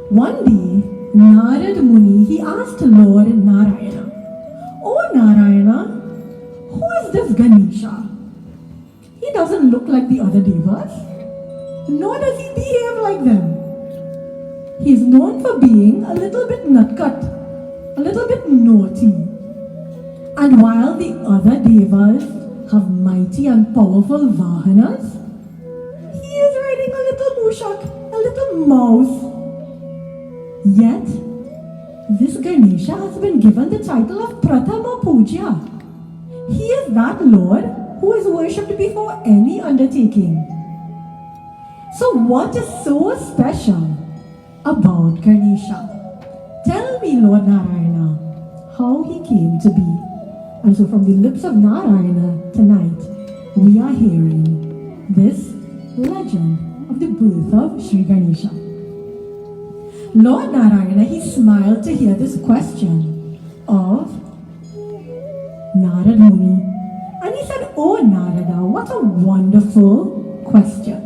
One day, Narad Muni, he asked Lord Narayana, "Oh Narayana, who is this Ganesha? He doesn't look like the other devas, nor does he behave like them. He is known for being a little bit nutcut, a little bit naughty. And while the other devas have mighty and powerful vahanas, he is riding a little mushak, a little mouse. Yet, this Ganesha has been given the title of Prathama Puja. He is that Lord who is worshipped before any undertaking. So what is so special about Ganesha? Tell me, Lord Narayana, how he came to be." And so from the lips of Narayana tonight, we are hearing this legend of the birth of Sri Ganesha. Lord Narayana, he smiled to hear this question of Narad Muni. And he said, "Oh Narada, what a wonderful question.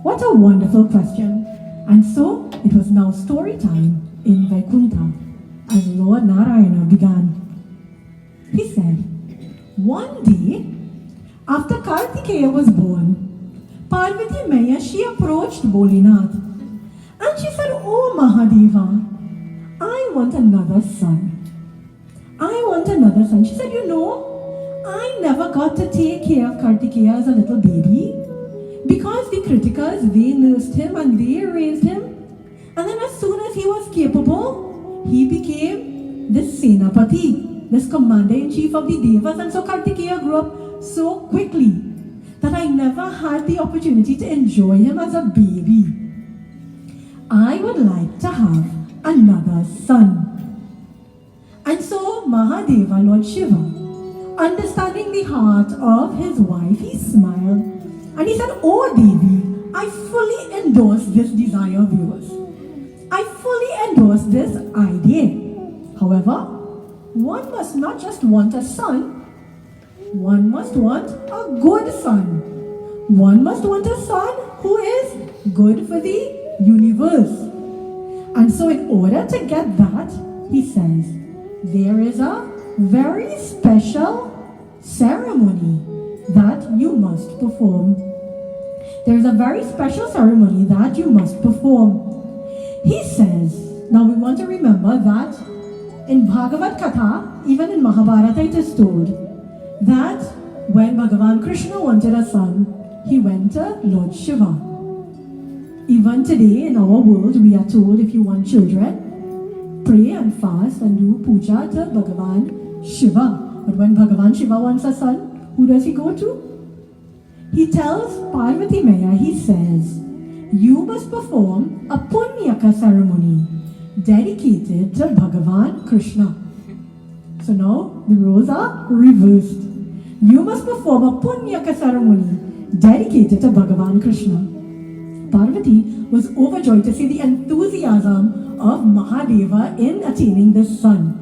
What a wonderful question." And so it was now story time in Vaikuntha as Lord Narayana began. He said, one day, after Kartikeya was born, Parvati Maya, she approached Bolinath and she said, "Oh Mahadeva, I want another son. I want another son." She said, "You know, I never got to take care of Kartikeya as a little baby because the Kritikas, they nursed him and they raised him. And then as soon as he was capable, he became this Senapati, this commander-in-chief of the Devas. And so Kartikeya grew up so quickly that I never had the opportunity to enjoy him as a baby. I would like to have another son." And so Mahadeva, Lord Shiva, understanding the heart of his wife, he smiled and he said, "Oh Devi, I fully endorse this desire of yours. I fully endorse this idea. However, one must not just want a son, one must want a good son. One must want a son who is good for the universe." And so in order to get that, he says, there is a very special ceremony that you must perform. There is a very special ceremony that you must perform. He says, now we want to remember that in Bhagavad Katha, even in Mahabharata, it is told that when Bhagavan Krishna wanted a son, he went to Lord Shiva. Even today in our world, we are told if you want children, pray and fast and do puja to Bhagavan Shiva. But when Bhagavan Shiva wants a son, who does he go to? He tells Parvati Maya, he says, "You must perform a Punyaka ceremony dedicated to Bhagavan Krishna." So now the roles are reversed. You must perform a Punyaka ceremony dedicated to Bhagavan Krishna. Parvati was overjoyed to see the enthusiasm of Mahadeva in attaining this son.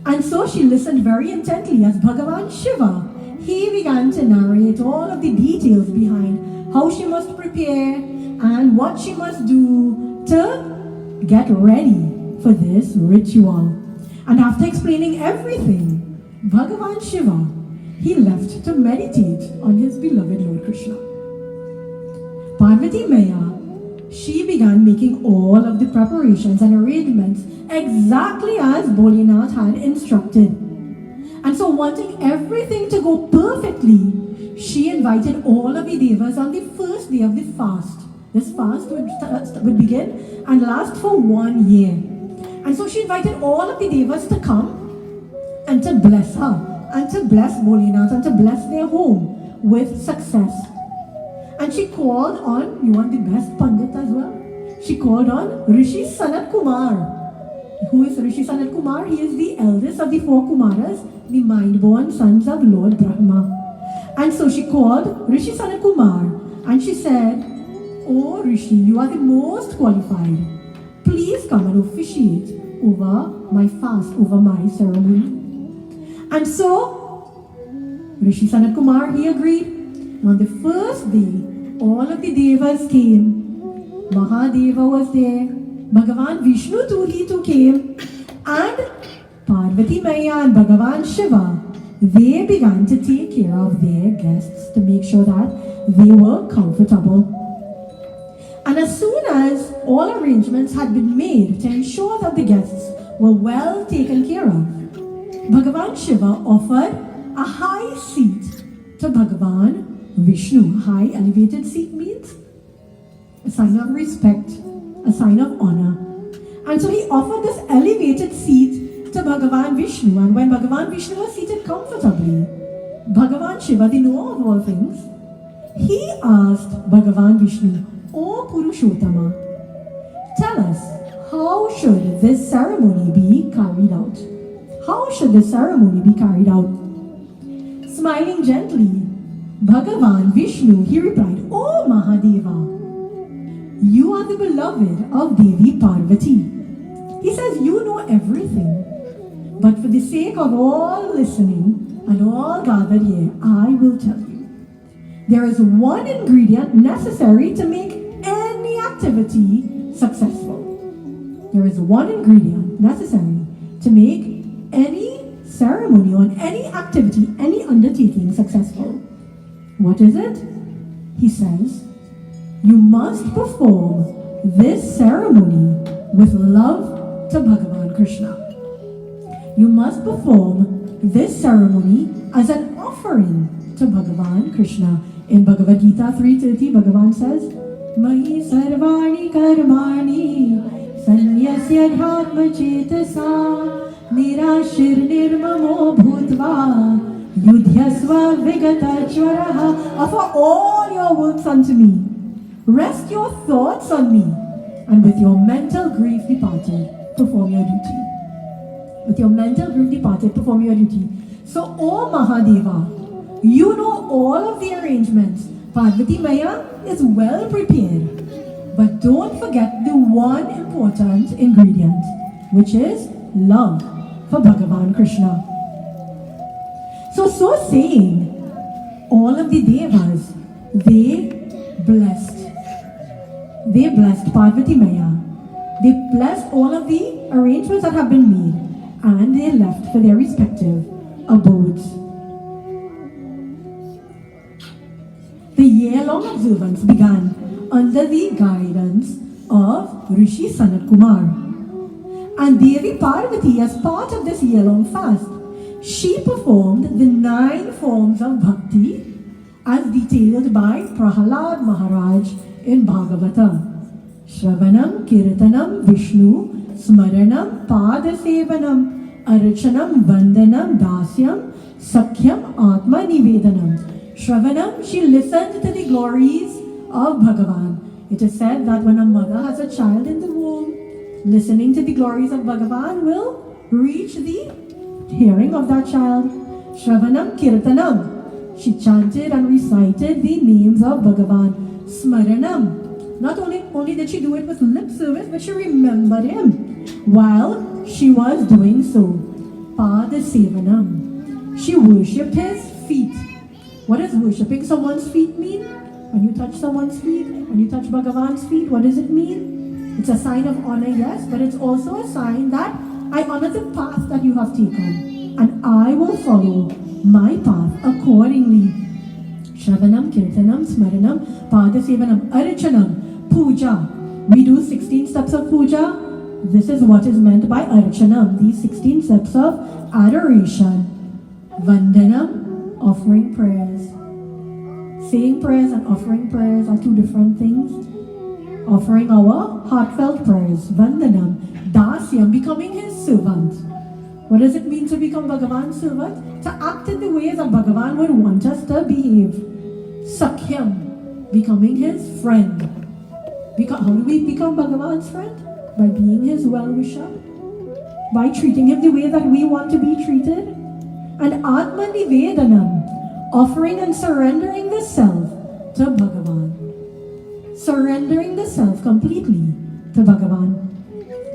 And so she listened very intently as Bhagavan Shiva, he began to narrate all of the details behind how she must prepare and what she must do to get ready for this ritual. And after explaining everything, Bhagavan Shiva, he left to meditate on his beloved Lord Krishna. Parvati Maya, she began making all of the preparations and arrangements exactly as Bolinath had instructed. And so wanting everything to go perfectly, she invited all of the devas on the first day of the fast. This fast would begin and last for 1 year. And so she invited all of the devas to come and to bless her, and to bless Bolinath, and to bless their home with success. And she called on, you want the best Pandit as well? She called on Rishi Sanat Kumar. Who is Rishi Sanat Kumar? He is the eldest of the 4 Kumaras, the mind-born sons of Lord Brahma. And so she called Rishi Sanat Kumar and she said, "Oh Rishi, you are the most qualified. Please come and officiate over my fast, over my ceremony." And so Rishi Sanat Kumar, he agreed. On the first day, all of the devas came. Mahadeva was there, Bhagavan Vishnu too came, and Parvati Maya and Bhagavan Shiva, they began to take care of their guests to make sure that they were comfortable. And as soon as all arrangements had been made to ensure that the guests were well taken care of, Bhagavan Shiva offered a high seat to Bhagavan Vishnu. High elevated seat means a sign of respect, a sign of honor. And so he offered this elevated seat to Bhagavan Vishnu. And when Bhagavan Vishnu was seated comfortably, Bhagavan Shiva, the knower of all things, he asked Bhagavan Vishnu, O Purushottama, tell us, how should this ceremony be carried out? How should this ceremony be carried out? Smiling gently, Bhagavan Vishnu, he replied, O Mahadeva, you are the beloved of Devi Parvati. He says, you know everything. But for the sake of all listening and all gathered here, I will tell you. There is one ingredient necessary to make any activity successful. There is one ingredient necessary to make any ceremony or any activity, any undertaking successful. What is it? He says, you must perform this ceremony with love to Bhagavan Krishna. You must perform this ceremony as an offering to Bhagavan Krishna. In Bhagavad Gita 3:30, Bhagavan says, Mahi sarvani karmani sanyasya dharma chetasa nirashir nirmamo bhutva yudhyasva vigatachvaraha. Offer all your works unto me. Rest your thoughts on me, and with your mental grief departed, perform your duty. With your mental grief departed, perform your duty. So, O Mahadeva, you know all of the arrangements. Parvati Maya is well prepared. But don't forget the one important ingredient, which is love for Bhagavan Krishna. So saying, all of the Devas, they blessed Parvati Maya. They blessed all of the arrangements that have been made, and they left for their respective abodes. The year-long observance began under the guidance of Rishi Sanat Kumar. And Devi Parvati, as part of this year-long fast, she performed the 9 forms of bhakti as detailed by Prahalad Maharaj in Bhagavata. Shravanam, Kirtanam, Vishnu, Smaranam, Padasevanam, Arachanam, Vandanam, Dasyam, Sakhyam, Atma Nivedanam. Shravanam, she listened to the glories of Bhagavan. It is said that when a mother has a child in the womb, listening to the glories of Bhagavan will reach the hearing of that child. Shravanam, Kirtanam, she chanted and recited the names of Bhagavan. Smaranam, not only did she do it with lip service, but she remembered him while she was doing so. Padasevanam, she worshipped his feet. What does worshipping someone's feet mean? When you touch someone's feet, when you touch Bhagavan's feet, what does it mean? It's a sign of honor, yes, but it's also a sign that I honor the path that you have taken, and I will follow my path accordingly. Shravanam, Kirtanam, Smaranam, Padasevanam, Arachanam, Puja. We do 16 steps of puja. This is what is meant by Arachanam, these 16 steps of adoration. Vandanam, offering prayers. Saying prayers and offering prayers are 2 different things. Offering our heartfelt prayers. Vandanam, Dasyam, becoming his servant. What does it mean to become Bhagavan's servant? To act in the ways that Bhagavan would want us to behave. Sakhyam, becoming his friend. How do we become Bhagavan's friend? By being his well-wisher. By treating him the way that we want to be treated. And Atma Nivedanam, offering and surrendering the self to Bhagavan. Surrendering the self completely to Bhagavan.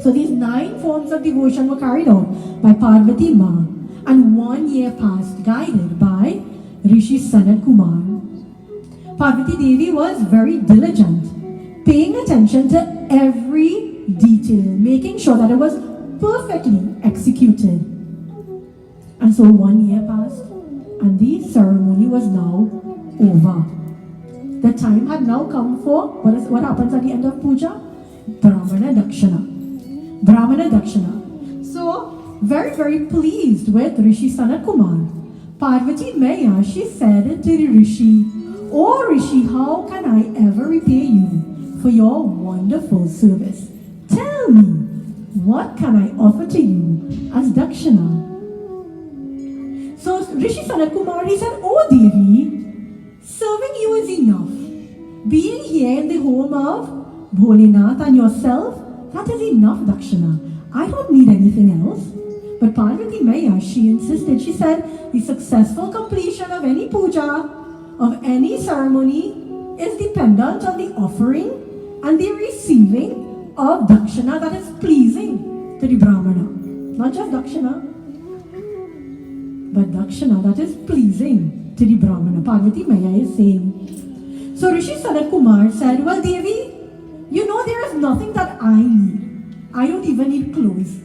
So these 9 forms of devotion were carried out by Parvati Ma, and 1 year passed guided by Rishi Sanat Kumar. Parvati Devi was very diligent, paying attention to every detail, making sure that it was perfectly executed. And so 1 year passed, and the ceremony was now over. The time had now come for what happens at the end of puja? Brahmana Dakshina. Brahmana Dakshina. So, very, very pleased with Rishi Sanat Kumar, Parvati Maya, she said to the Rishi, "Oh Rishi, how can I ever repay you for your wonderful service? Tell me, what can I offer to you as Dakshina?" So Rishi Sanat Kumar, he said, "Oh Devi, serving you is enough. Being here in the home of Bholinath and yourself, that is enough Dakshina. I don't need anything else." But Parvati Maya, she insisted. She said, the successful completion of any puja, of any ceremony, is dependent on the offering and the receiving of Dakshina that is pleasing to the Brahmana. Not just Dakshina, but Dakshina that is pleasing to the Brahmana. Parvati Maya is saying. So Rishi Sanat Kumar said, "Well Devi, you know there is nothing that I need. I don't even need clothes."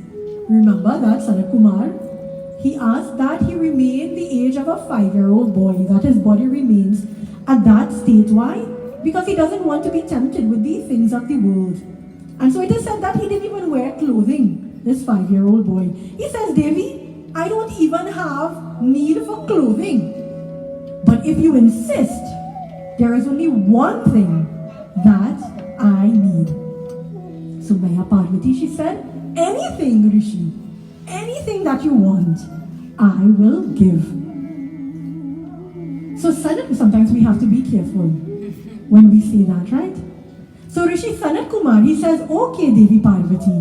Remember that Sanat Kumar, he asked that he remain the age of a 5-year-old boy, that his body remains at that state. Why? Because he doesn't want to be tempted with the things of the world. And so it is said that he didn't even wear clothing, this 5-year-old boy. He says, "Devi, I don't even have need for clothing. But if you insist, there is only one thing that I need." So Maya Parvati, she said, "Anything, Rishi, anything that you want, I will give." So sometimes we have to be careful when we say that, right? So Rishi Sanat Kumar, he says, "Okay, Devi Parvati,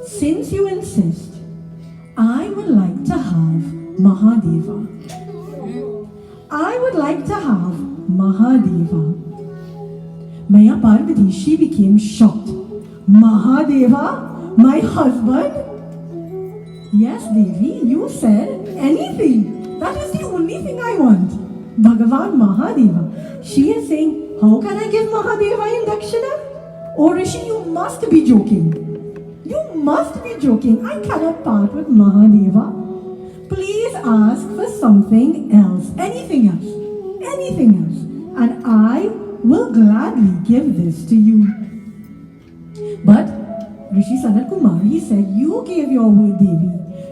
since you insist, I would like to have Mahadeva. I would like to have Mahadeva." Maya Parvati, she became shocked. "Mahadeva? My husband?" "Yes, Devi, you said anything. That is the only thing I want. Bhagavan Mahadeva." She is saying, "How can I give Mahadeva in Dakshina?" "Oh Rishi, you must be joking. You must be joking. I cannot part with Mahadeva. Please ask for something else, anything else, and I will gladly give this to you." But Rishi Sanat Kumar, he said, "You gave your word, Devi.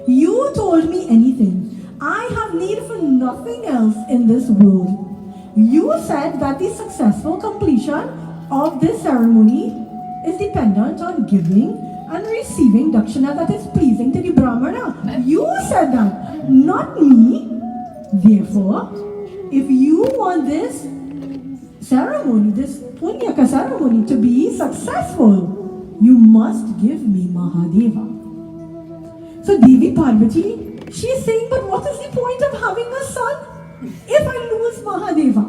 You told me anything. I have need for nothing else in this world. You said that the successful completion of this ceremony is dependent on giving and receiving Dakshina that is pleasing to the Brahmana. You said that, not me. Therefore, if you want this ceremony, this Punyaka ceremony to be successful, you must give me Mahadeva." So Devi Parvati, she is saying, "But what is the point of having a son if I lose Mahadeva?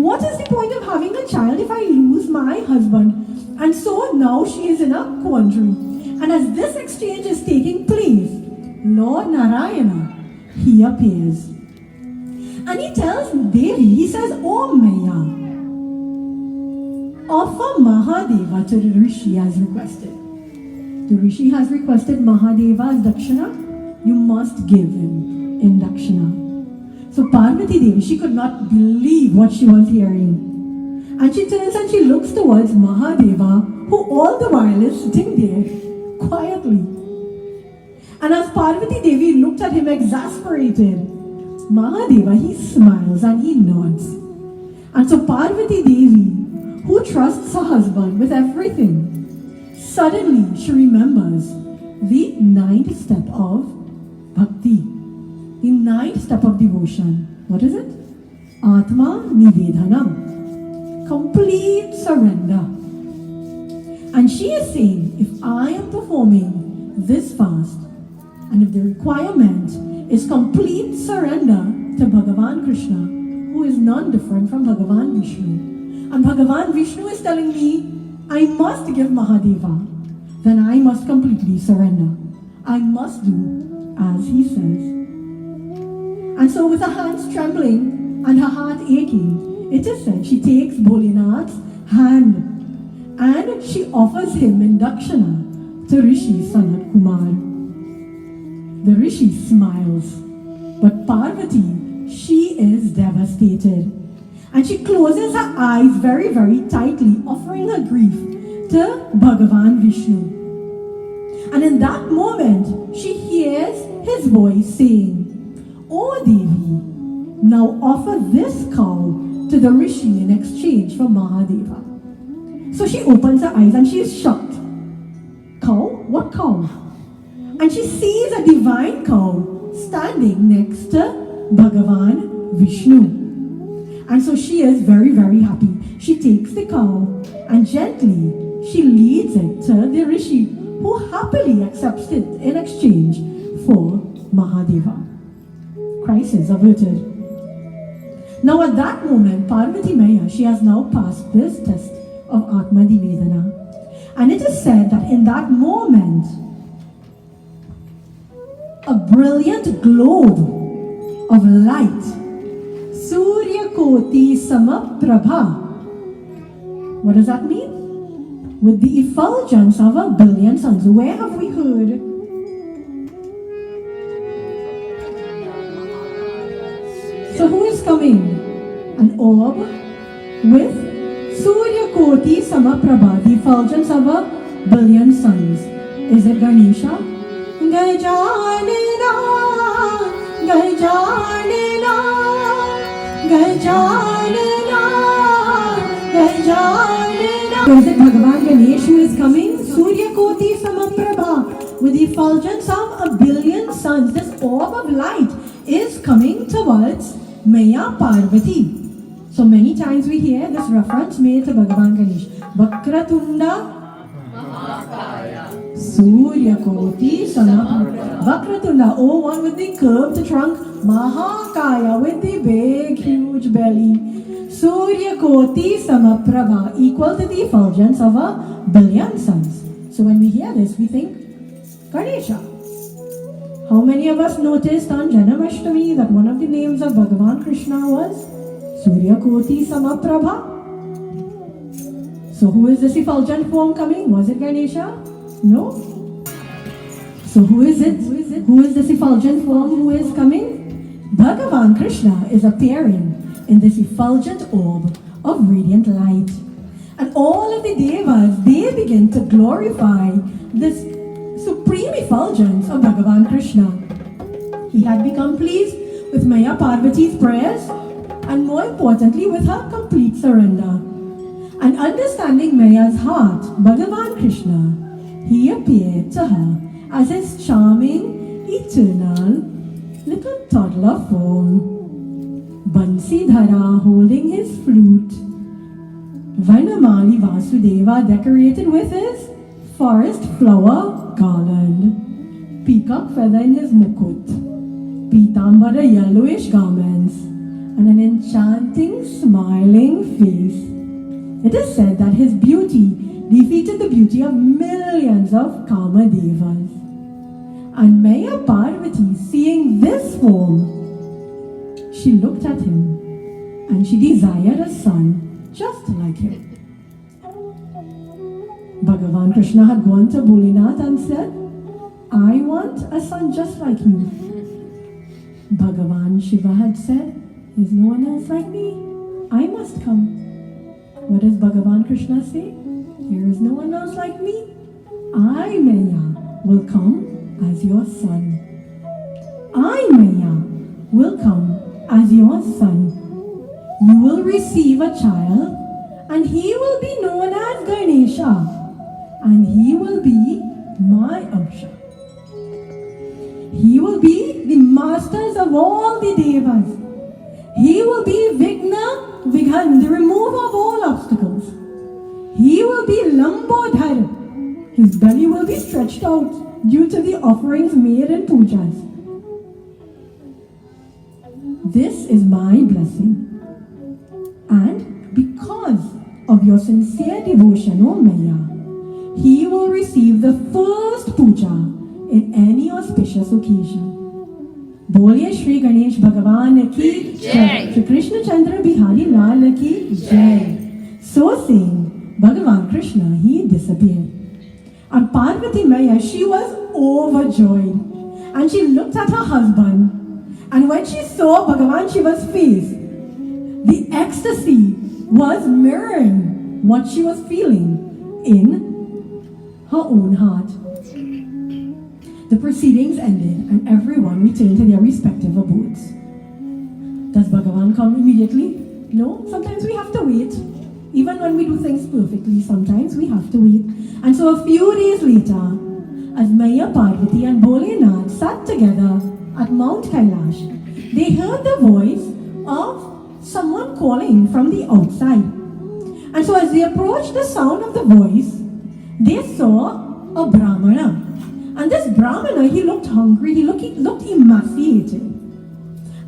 What is the point of having a child if I lose my husband?" And so now she is in a quandary. And as this exchange is taking place, Lord Narayana, he appears. And he tells Devi, he says, "Oh Maya, offer Mahadeva to the Rishi as requested. The Rishi has requested Mahadeva as Dakshina. You must give him in Dakshina." So Parvati Devi, she could not believe what she was hearing. And she turns and she looks towards Mahadeva, who all the while is sitting there quietly. And as Parvati Devi looked at him exasperated, Mahadeva, he smiles and he nods. And so Parvati Devi, who trusts her husband with everything, suddenly she remembers the 9th step of bhakti, the 9th step of devotion. What is it? Atma Nivedhanam. Complete surrender. And she is saying, if I am performing this fast, and if the requirement is complete surrender to Bhagavan Krishna, who is none different from Bhagavan Vishnu, and Bhagavan Vishnu is telling me I must give Mahadeva, then I must completely surrender. I must do as he says. And so with her hands trembling and her heart aching, it is said she takes Bholinath's hand and she offers him in dakshana to Rishi Sanat Kumar. The Rishi smiles, but Parvati, she is devastated. And she closes her eyes very, very tightly, offering her grief to Bhagavan Vishnu. And in that moment, she hears his voice saying, "O Devi, now offer this cow to the Rishi in exchange for Mahadeva." So she opens her eyes and she is shocked. Cow? What cow? And she sees a divine cow standing next to Bhagavan Vishnu. And so she is very, very happy. She takes the cow and gently she leads it to the Rishi, who happily accepts it in exchange for Mahadeva. Crisis averted. Now at that moment, Parvati Maya, she has now passed this test of Atma Nivedana. And it is said that in that moment, a brilliant globe of light, Surya Koti Samaprabha. What does that mean? With the effulgence of 1,000,000,000 suns. Where have we heard? So who is coming? An orb with Surya Koti Samaprabha, the effulgence of 1,000,000,000 suns. Is it Ganesha? Gajanana, Gajanana, Gajanana, Gajanana. So is it Bhagavan Ganesh who is coming? Surya Koti Samaprabha, with the effulgence of 1,000,000,000 suns. This orb of light is coming towards Maya Parvati. So many times we hear this reference made to Bhagavan Ganesh. Vakratunda Surya Koti Samaprabha. Vakratunda, oh, one with the curved trunk. Mahakaya, with the big, huge belly. Surya Koti Samaprabha, equal to the effulgence of 1,000,000,000 suns. So when we hear this, we think Ganesha. How many of us noticed on Janamashtami that one of the names of Bhagavan Krishna was Surya Koti Samaprabha? So who is this effulgent form coming? Was it Ganesha? No. So who is it? Who is this effulgent form who is coming? Bhagavan Krishna is appearing in this effulgent orb of radiant light. And all of the devas, they begin to glorify this supreme effulgence of Bhagavan Krishna. He had become pleased with Maya Parvati's prayers and more importantly with her complete surrender. And understanding Maya's heart, Bhagavan Krishna, he appeared to her as his charming, eternal, little toddler form. Bansidhara holding his flute. Vanamali Vasudeva decorated with his forest flower garland. Peacock feather in his mukut. Pitambara yellowish garments. And an enchanting, smiling face. It is said that his beauty defeated the beauty of millions of Kamadevas. And Maya Parvati, seeing this form, she looked at him and she desired a son just like him. Bhagavan Krishna had gone to Bholinath and said, "I want a son just like you." Bhagavan Shiva had said, "There's no one else like me. I must come." What does Bhagavan Krishna say? "There is no one else like me. I, Maya, will come as your son. I, Maya, will come as your son. You will receive a child, and he will be known as Ganesha, and he will be my Amsha. He will be the masters of all the devas. He will be Vigna Vighan, the remover of all obstacles. He will be Lambodhar. His belly will be stretched out due to the offerings made in pujas. This is my blessing. And because of your sincere devotion, O Maya, he will receive the first puja in any auspicious occasion." Boliye Shri Ganesh Bhagavan ki Jai. Shri Krishna Chandra Bihari Lal ki Jai. So saying, Bhagavan Krishna, he disappeared. And Parvati Maya, she was overjoyed. And she looked at her husband. And when she saw Bhagavan Shiva's face, the ecstasy was mirroring what she was feeling in her own heart. The proceedings ended and everyone returned to their respective abodes. Does Bhagavan come immediately? No, sometimes we have to wait. Even when we do things perfectly, sometimes we have to wait. And so a few days later, as Maya Parvati and Bholenath sat together at Mount Kailash, they heard the voice of someone calling from the outside. And so as they approached the sound of the voice, they saw a Brahmana. And this Brahmana, he looked hungry, he looked emaciated.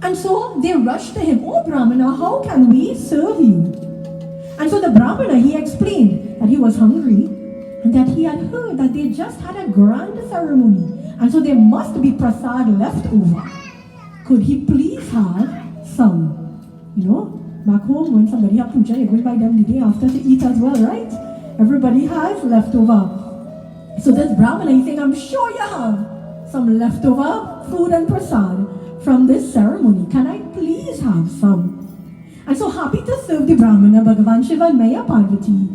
And so they rushed to him, "Oh Brahmana, how can we serve you?" And so the Brahmana, he explained that he was hungry and that he had heard that they just had a grand ceremony. And so there must be prasad left over. Could he please have some? Back home when somebody had puja, you're going by them the day after to eat as well, right? Everybody has leftover. So this Brahmana, he's saying, "I'm sure you have some leftover food and prasad from this ceremony. Can I please have some?" And so happy to serve the Brahmana, Bhagavan Shiva and Maya Parvati,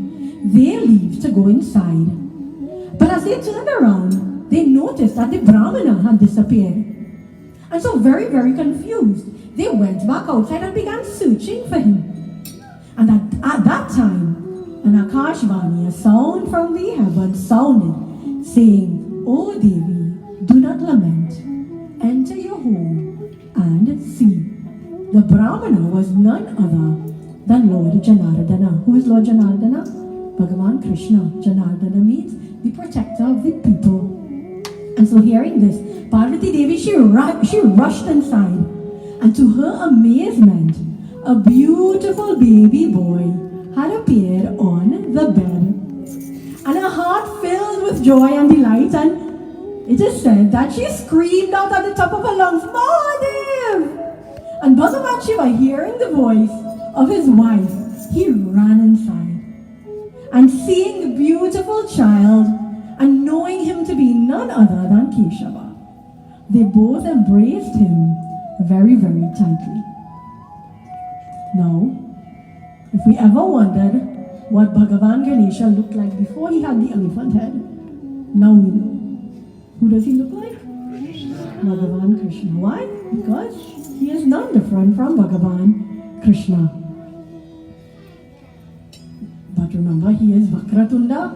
they leave to go inside. But as they turned around, they noticed that the Brahmana had disappeared. And so very, very confused, they went back outside and began searching for him. And at that time, an Akashvani, a sound from the heavens, sounded, saying, "O Devi, do not lament. Enter your home and see." The Brahmana was none other than Lord Janardana. Who is Lord Janardana? Bhagavan Krishna. Janardana means the protector of the people. And so hearing this, Parvati Devi, she rushed inside. And to her amazement, a beautiful baby boy had appeared on the bed. And her heart filled with joy and delight, and it is said that she screamed out at the top of her lungs, "Mahadev!" And Bhagavan Shiva, hearing the voice of his wife, he ran inside. And seeing the beautiful child and knowing him to be none other than Keshava, they both embraced him very, very tightly. Now, if we ever wondered what Bhagavan Ganesha looked like before he had the elephant head, now we know. Who does he look like? Bhagavan Krishna. Why? Because he is none different from Bhagavan Krishna. But remember, he is Vakratunda.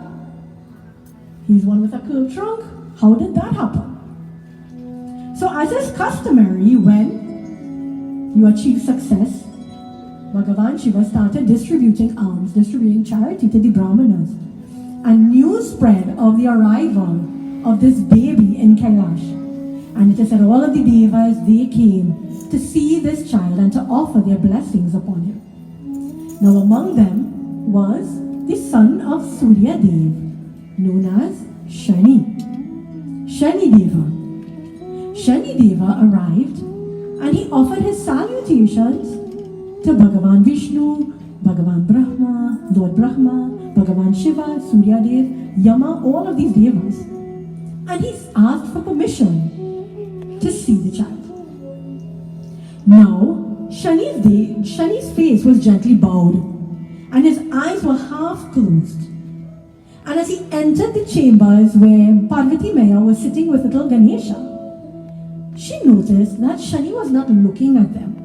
He's one with a curved trunk. How did that happen? So as is customary, when you achieve success, Bhagavan Shiva started distributing alms, distributing charity to the Brahmanas. And news spread of the arrival of this baby in Kailash. And it is said all of the devas, they came to see this child and to offer their blessings upon him. Now among them was the son of Surya Dev, known as Shani. Shani Deva. Shani Deva arrived and he offered his salutations to Bhagavan Vishnu, Bhagavan Brahma, Lord Brahma, Bhagavan Shiva, Surya Dev, Yama, all of these devas. And he asked for permission to see the child. Now, Shani's face was gently bowed and his eyes were half closed. And as he entered the chambers where Parvati Maya was sitting with little Ganesha, she noticed that Shani was not looking at them.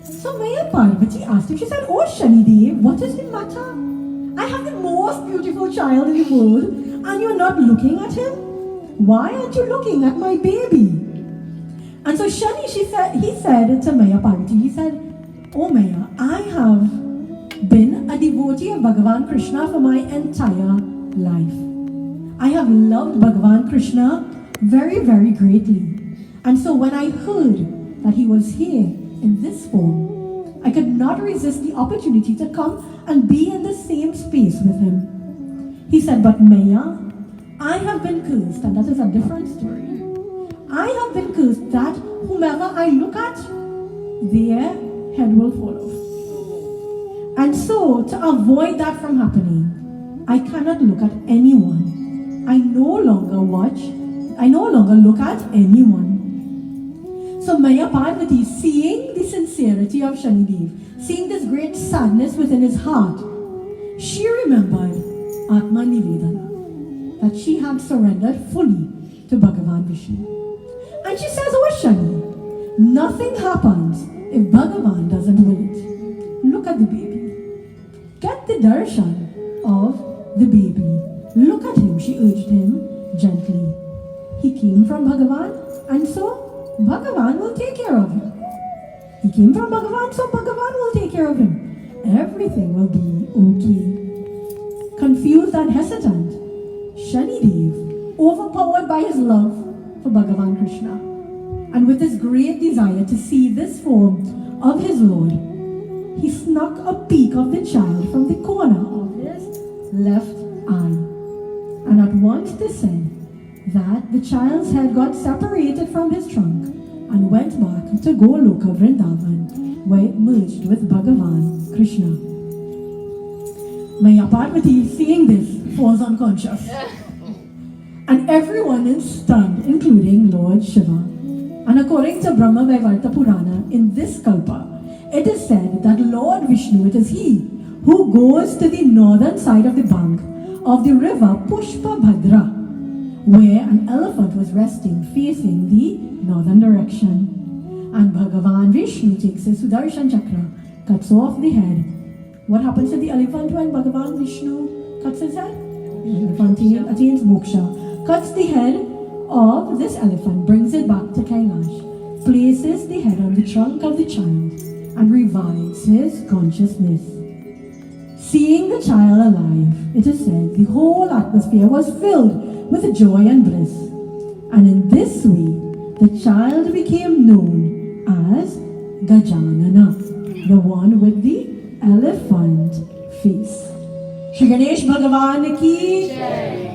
So Maya Parvati asked him, she said, "Oh Shani Dev, what is the matter? I have the most beautiful child in the world and you're not looking at him? Why aren't you looking at my baby?" And so Shani, he said to Maya Parvati, he said, "Oh Maya, I have been a devotee of Bhagavan Krishna for my entire life. I have loved Bhagavan Krishna very, very greatly. And so when I heard that he was here in this form, I could not resist the opportunity to come and be in the same space with him." He said, "But Maya, I have been cursed," and that is a different story. "I have been cursed that whomever I look at, their head will fall off. And so, to avoid that from happening, I cannot look at anyone. I no longer look at anyone. So Maya Parvati, seeing the sincerity of Shanidev, seeing this great sadness within his heart, she remembered Atma Nivedana, that she had surrendered fully to Bhagavan Vishnu. And she says, oh Shani, nothing happens if Bhagavan doesn't will it. Look at the baby. Get the darshan of the baby. Look at him, she urged him gently. He came from Bhagavan, and so Bhagavan will take care of him. He came from Bhagavan, so Bhagavan will take care of him. Everything will be okay. Confused and hesitant, Shanidev, overpowered by his love for Bhagavan Krishna, and with his great desire to see this form of his Lord, he snuck a peek of the child from the corner of his left eye. And at once they said that the child's head got separated from his trunk and went back to Goloka Vrindavan, where it merged with Bhagavan Krishna. Maya Parvati, seeing this, falls unconscious. And everyone is stunned, including Lord Shiva. And according to Brahma Vaivarta Purana, in this kalpa, it is said that Lord Vishnu, it is he who goes to the northern side of the bank of the river Pushpabhadra, where an elephant was resting facing the northern direction. And Bhagavan Vishnu takes his Sudarshan Chakra, cuts off the head. What happens to the elephant when Bhagavan Vishnu cuts his head? The elephant attains moksha. Cuts the head of this elephant, brings it back to Kailash, places the head on the trunk of the child, and revives his consciousness. Seeing the child alive, it is said the whole atmosphere was filled with joy and bliss. And in this way, the child became known as Gajanana, the one with the elephant face. Shri Ganesh Bhagavan ki Jai.